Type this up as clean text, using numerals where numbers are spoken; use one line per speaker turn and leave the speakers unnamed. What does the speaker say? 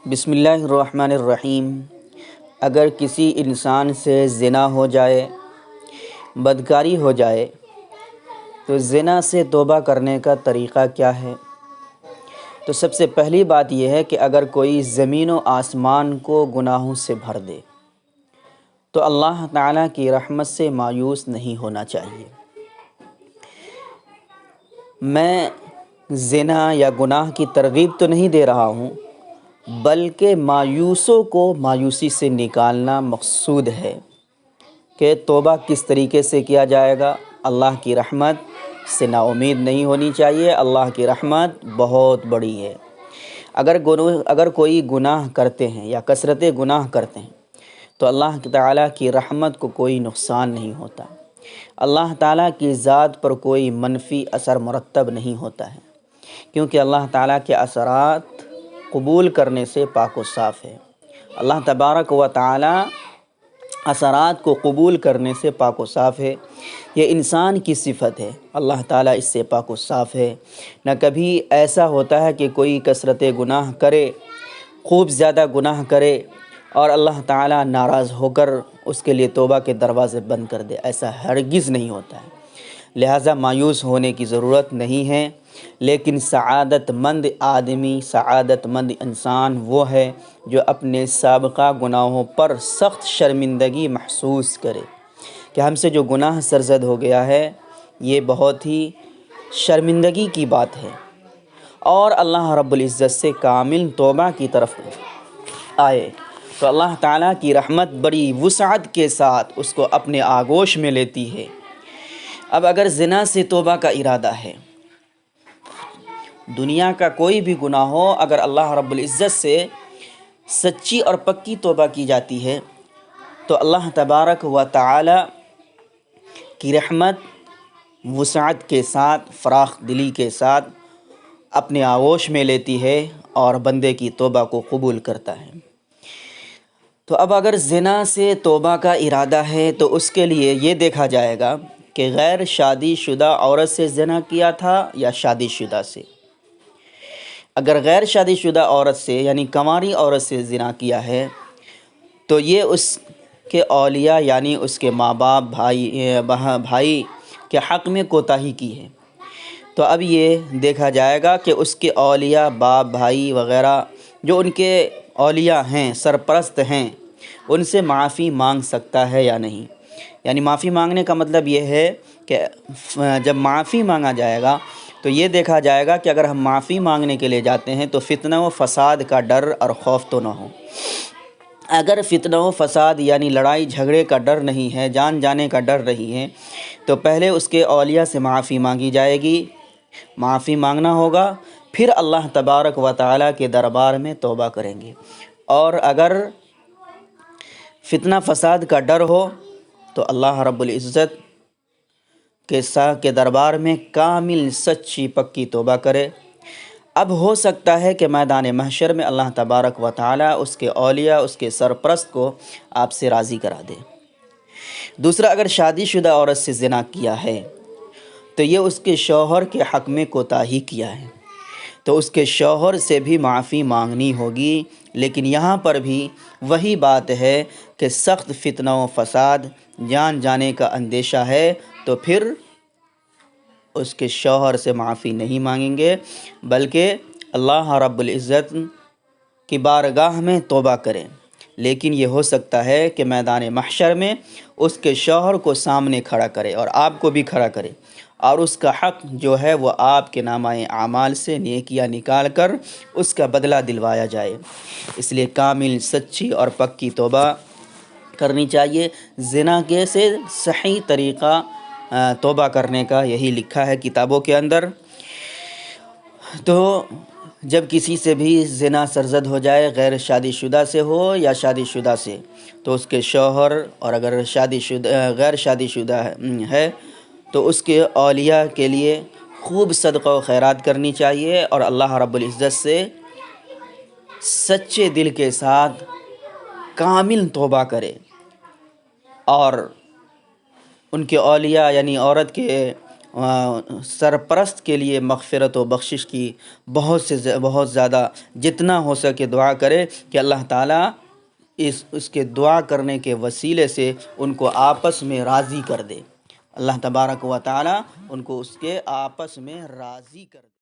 بسم اللہ الرحمن الرحیم۔ اگر کسی انسان سے زنا ہو جائے، بدکاری ہو جائے، تو زنا سے توبہ کرنے کا طریقہ کیا ہے؟ تو سب سے پہلی بات یہ ہے کہ اگر کوئی زمین و آسمان کو گناہوں سے بھر دے تو اللہ تعالیٰ کی رحمت سے مایوس نہیں ہونا چاہیے۔ میں زنا یا گناہ کی ترغیب تو نہیں دے رہا ہوں، بلکہ مایوسوں کو مایوسی سے نکالنا مقصود ہے کہ توبہ کس طریقے سے کیا جائے گا۔ اللہ کی رحمت سے نا امید نہیں ہونی چاہیے، اللہ کی رحمت بہت بڑی ہے۔ اگر کوئی گناہ کرتے ہیں یا کثرت گناہ کرتے ہیں تو اللہ تعالیٰ کی رحمت کو کوئی نقصان نہیں ہوتا، اللہ تعالیٰ کی ذات پر کوئی منفی اثر مرتب نہیں ہوتا ہے، کیونکہ اللہ تعالیٰ کے اثرات قبول کرنے سے پاک و صاف ہے۔ اللہ تبارک و تعالی اثرات کو قبول کرنے سے پاک و صاف ہے۔ یہ انسان کی صفت ہے، اللہ تعالیٰ اس سے پاک و صاف ہے۔ نہ کبھی ایسا ہوتا ہے کہ کوئی کثرت گناہ کرے، خوب زیادہ گناہ کرے اور اللہ تعالیٰ ناراض ہو کر اس کے لیے توبہ کے دروازے بند کر دے، ایسا ہرگز نہیں ہوتا ہے۔ لہٰذا مایوس ہونے کی ضرورت نہیں ہے، لیکن سعادت مند آدمی، سعادت مند انسان وہ ہے جو اپنے سابقہ گناہوں پر سخت شرمندگی محسوس کرے کہ ہم سے جو گناہ سرزد ہو گیا ہے یہ بہت ہی شرمندگی کی بات ہے، اور اللہ رب العزت سے کامل توبہ کی طرف آئے تو اللہ تعالیٰ کی رحمت بڑی وسعت کے ساتھ اس کو اپنے آغوش میں لیتی ہے۔ اب اگر زنا سے توبہ کا ارادہ ہے، دنیا کا کوئی بھی گناہ ہو، اگر اللہ رب العزت سے سچی اور پکی توبہ کی جاتی ہے تو اللہ تبارک و تعالی کی رحمت وسعت کے ساتھ، فراخ دلی کے ساتھ اپنے آغوش میں لیتی ہے اور بندے کی توبہ کو قبول کرتا ہے۔ تو اب اگر زنا سے توبہ کا ارادہ ہے تو اس کے لیے یہ دیکھا جائے گا کہ غیر شادی شدہ عورت سے زنا کیا تھا یا شادی شدہ سے۔ اگر غیر شادی شدہ عورت سے یعنی کنواری عورت سے زنا کیا ہے تو یہ اس کے اولیاء یعنی اس کے ماں باپ، بھائی کے حق میں کوتاہی کی ہے۔ تو اب یہ دیکھا جائے گا کہ اس کے اولیاء، باپ، بھائی وغیرہ جو ان کے اولیاء ہیں، سرپرست ہیں، ان سے معافی مانگ سکتا ہے یا نہیں۔ یعنی معافی مانگنے کا مطلب یہ ہے کہ جب معافی مانگا جائے گا تو یہ دیکھا جائے گا کہ اگر ہم معافی مانگنے کے لیے جاتے ہیں تو فتنہ و فساد کا ڈر اور خوف تو نہ ہو۔ اگر فتنہ و فساد یعنی لڑائی جھگڑے کا ڈر نہیں ہے، جان جانے کا ڈر نہیں ہے، تو پہلے اس کے اولیاء سے معافی مانگی جائے گی، معافی مانگنا ہوگا، پھر اللہ تبارک و تعالیٰ کے دربار میں توبہ کریں گے۔ اور اگر فتنہ فساد کا ڈر ہو تو اللہ رب العزت کے دربار میں کامل سچی پکی توبہ کرے۔ اب ہو سکتا ہے کہ میدان محشر میں اللہ تبارک و تعالیٰ اس کے اولیاء، اس کے سرپرست کو آپ سے راضی کرا دے۔ دوسرا، اگر شادی شدہ عورت سے زنا کیا ہے تو یہ اس کے شوہر کے حق میں کوتاہی کیا ہے، تو اس کے شوہر سے بھی معافی مانگنی ہوگی، لیکن یہاں پر بھی وہی بات ہے کہ سخت فتنہ و فساد، جان جانے کا اندیشہ ہے، تو پھر اس کے شوہر سے معافی نہیں مانگیں گے، بلکہ اللہ رب العزت کی بارگاہ میں توبہ کریں۔ لیکن یہ ہو سکتا ہے کہ میدان محشر میں اس کے شوہر کو سامنے کھڑا کرے اور آپ کو بھی کھڑا کرے، اور اس کا حق جو ہے وہ آپ کے نامہ اعمال سے نیکیاں نکال کر اس کا بدلہ دلوایا جائے۔ اس لیے کامل سچی اور پکی توبہ کرنی چاہیے۔ زنا کے سے صحیح طریقہ توبہ کرنے کا یہی لکھا ہے کتابوں کے اندر۔ تو جب کسی سے بھی زنا سرزد ہو جائے، غیر شادی شدہ سے ہو یا شادی شدہ سے، تو اس کے شوہر، اور اگر غیر شادی شدہ ہے تو اس کے اولیاء کے لیے خوب صدقہ و خیرات کرنی چاہیے، اور اللہ رب العزت سے سچے دل کے ساتھ کامل توبہ کرے، اور ان کے اولیاء یعنی عورت کے سرپرست کے لیے مغفرت و بخشش کی بہت زیادہ جتنا ہو سکے دعا کرے کہ اللہ تعالیٰ اس کے دعا کرنے کے وسیلے سے ان کو آپس میں راضی کر دے، اللہ تبارک و تعالیٰ ان کو اس کے آپس میں راضی کر دے۔